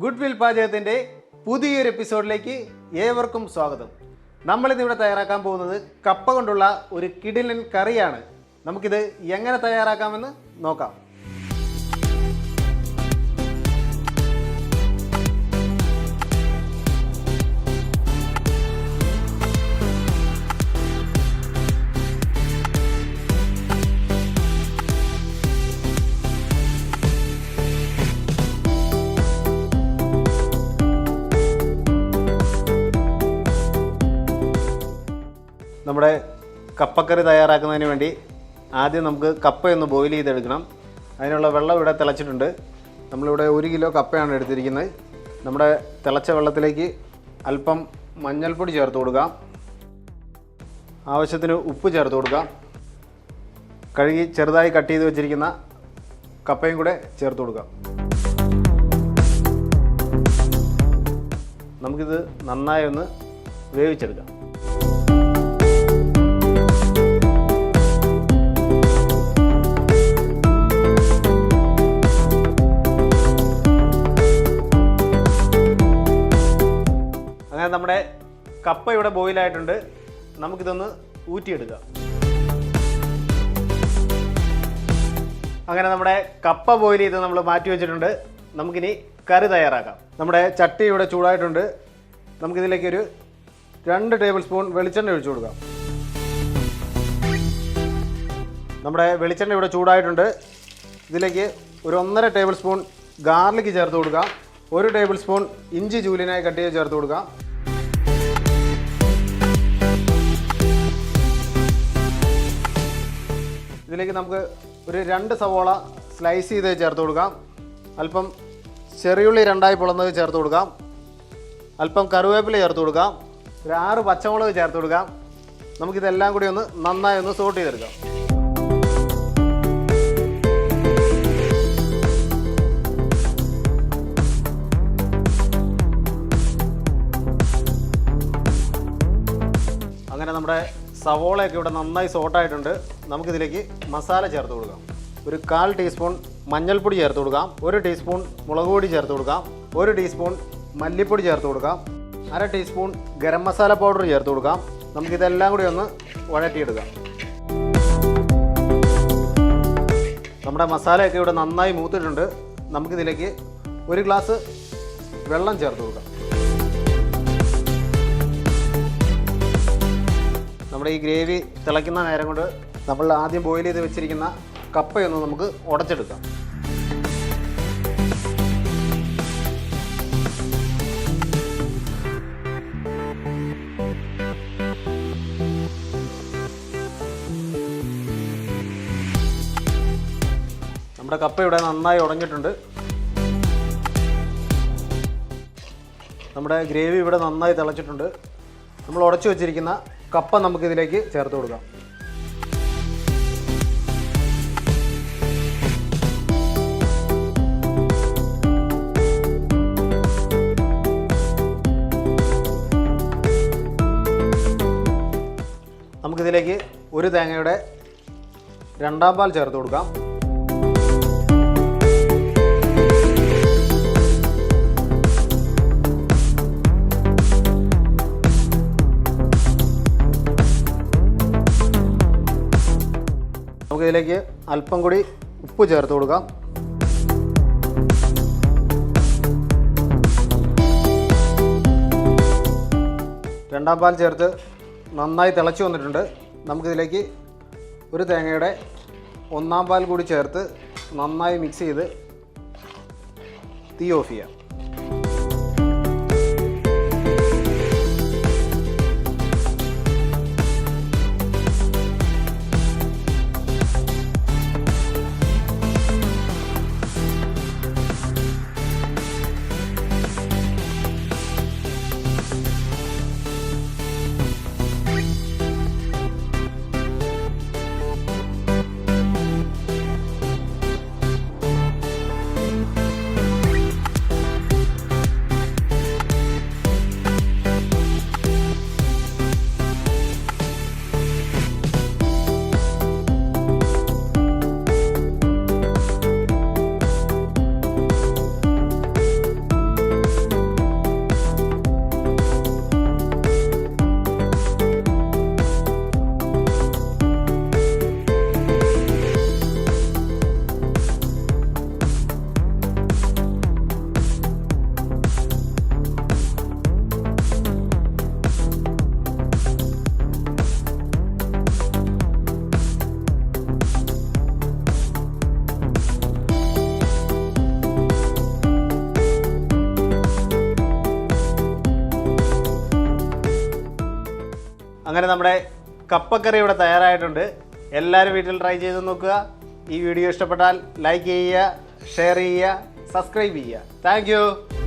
Goodwill പാചകത്തിൻ്റെ പുതിയൊരു എപ്പിസോഡിലേക്ക് ഏവർക്കും സ്വാഗതം. നമ്മളിന്നിവിടെ തയ്യാറാക്കാൻ പോകുന്നത് കപ്പ കൊണ്ടുള്ള ഒരു കിടിലൻ കറിയാണ്. നമുക്കിത് എങ്ങനെ തയ്യാറാക്കാമെന്ന് നോക്കാം. നമ്മുടെ കപ്പക്കറി തയ്യാറാക്കുന്നതിന് വേണ്ടി ആദ്യം നമുക്ക് കപ്പയൊന്ന് ബോയിൽ ചെയ്തെടുക്കണം. അതിനുള്ള വെള്ളം ഇവിടെ തിളച്ചിട്ടുണ്ട്. നമ്മളിവിടെ 1 കിലോ കപ്പയാണ് എടുത്തിരിക്കുന്നത്. നമ്മുടെ തിളച്ച വെള്ളത്തിലേക്ക് അല്പം മഞ്ഞൾപ്പൊടി ചേർത്ത് കൊടുക്കാം. ആവശ്യത്തിന് ഉപ്പ് ചേർത്ത് കൊടുക്കാം. കഴുകി ചെറുതായി കട്ട് ചെയ്ത് വെച്ചിരിക്കുന്ന കപ്പയും കൂടെ ചേർത്ത് കൊടുക്കാം. നമുക്കിത് നന്നായി ഒന്ന് വേവിച്ചെടുക്കാം. അങ്ങനെ നമ്മുടെ കപ്പ ഇവിടെ ബോയിലായിട്ടുണ്ട്. നമുക്കിതൊന്ന് ഊറ്റിയെടുക്കാം. അങ്ങനെ നമ്മുടെ കപ്പ ബോയിൽ ചെയ്ത് നമ്മൾ മാറ്റി വെച്ചിട്ടുണ്ട്. നമുക്കിനി കറി തയ്യാറാക്കാം. നമ്മുടെ ചട്ടി ഇവിടെ ചൂടായിട്ടുണ്ട്. നമുക്കിതിലേക്കൊരു 2 ടേബിൾ സ്പൂൺ വെളിച്ചെണ്ണ ഒഴിച്ചു കൊടുക്കാം. നമ്മുടെ വെളിച്ചെണ്ണ ഇവിടെ ചൂടായിട്ടുണ്ട്. ഇതിലേക്ക് ഒരു 1.5 ടേബിൾ സ്പൂൺ ഗാർലിക് ചേർത്ത് കൊടുക്കാം. 1 ടേബിൾ സ്പൂൺ ഇഞ്ചി ജൂലിനായി കട്ട് ചെയ്ത് ചേർത്ത് കൊടുക്കാം. ഇതിലേക്ക് നമുക്ക് ഒരു 2 സവോള സ്ലൈസ് ചെയ്ത് ചേർത്ത് കൊടുക്കാം. അല്പം ചെറിയുള്ളി 2ആയി പൊളന്നത് ചേർത്ത് കൊടുക്കാം. അല്പം കറിവേപ്പില ചേർത്ത് കൊടുക്കാം. ഒരു 6 പച്ചമുളക് ചേർത്ത് കൊടുക്കാം. നമുക്കിതെല്ലാം കൂടി ഒന്ന് നന്നായി ഒന്ന് സോട്ട് ചെയ്തെടുക്കാം. അങ്ങനെ നമ്മുടെ സവോളയൊക്കെ ഇവിടെ നന്നായി സോട്ടായിട്ടുണ്ട്. നമുക്കിതിലേക്ക് മസാല ചേർത്ത് കൊടുക്കാം. ഒരു 1/4 ടീസ്പൂൺ മഞ്ഞൾപ്പൊടി ചേർത്ത് കൊടുക്കാം. 1 ടീസ്പൂൺ മുളക് പൊടി ചേർത്ത് കൊടുക്കാം. 1 ടീസ്പൂൺ മല്ലിപ്പൊടി ചേർത്ത് കൊടുക്കാം. 1/2 ടീസ്പൂൺ ഗരം മസാല പൗഡർ ചേർത്ത് കൊടുക്കാം. നമുക്കിതെല്ലാം കൂടി ഒന്ന് വഴറ്റിയെടുക്കാം. നമ്മുടെ മസാലയൊക്കെ ഇവിടെ നന്നായി മൂത്തിട്ടുണ്ട്. നമുക്കിതിലേക്ക് 1 ഗ്ലാസ് വെള്ളം ചേർത്ത് കൊടുക്കാം. നമ്മുടെ ഈ ഗ്രേവി തിളയ്ക്കുന്ന നേരം കൊണ്ട് നമ്മൾ ആദ്യം ബോയിൽ ചെയ്ത് വെച്ചിരിക്കുന്ന കപ്പയൊന്ന് നമുക്ക് ഉടച്ചെടുക്കാം. നമ്മുടെ കപ്പ ഇവിടെ നന്നായി ഉടഞ്ഞിട്ടുണ്ട്. നമ്മുടെ ഗ്രേവി ഇവിടെ നന്നായി തിളച്ചിട്ടുണ്ട്. നമ്മൾ ഉടച്ചു വെച്ചിരിക്കുന്ന കപ്പ നമുക്കിതിലേക്ക് ചേർത്ത് കൊടുക്കാം. നമുക്കിതിലേക്ക് 1 തേങ്ങയുടെ 2ാം പാൽ ചേർത്ത് കൊടുക്കാം. നമുക്കിതിലേക്ക് അല്പം കൂടി ഉപ്പ് ചേർത്ത് കൊടുക്കാം. രണ്ടാം പാൽ ചേർത്ത് നന്നായി തിളച്ച് വന്നിട്ടുണ്ട്. നമുക്കിതിലേക്ക് 1 തേങ്ങയുടെ 1ാം പാൽ കൂടി ചേർത്ത് നന്നായി മിക്സ് ചെയ്ത് തീ ഓഫ് ചെയ്യാം. അങ്ങനെ നമ്മുടെ കപ്പക്കറി ഇവിടെ തയ്യാറായിട്ടുണ്ട്. എല്ലാവരും വീട്ടിൽ ട്രൈ ചെയ്ത് നോക്കുക. ഈ വീഡിയോ ഇഷ്ടപ്പെട്ടാൽ ലൈക്ക് ചെയ്യുക, ഷെയർ ചെയ്യുക, സബ്സ്ക്രൈബ് ചെയ്യുക. താങ്ക്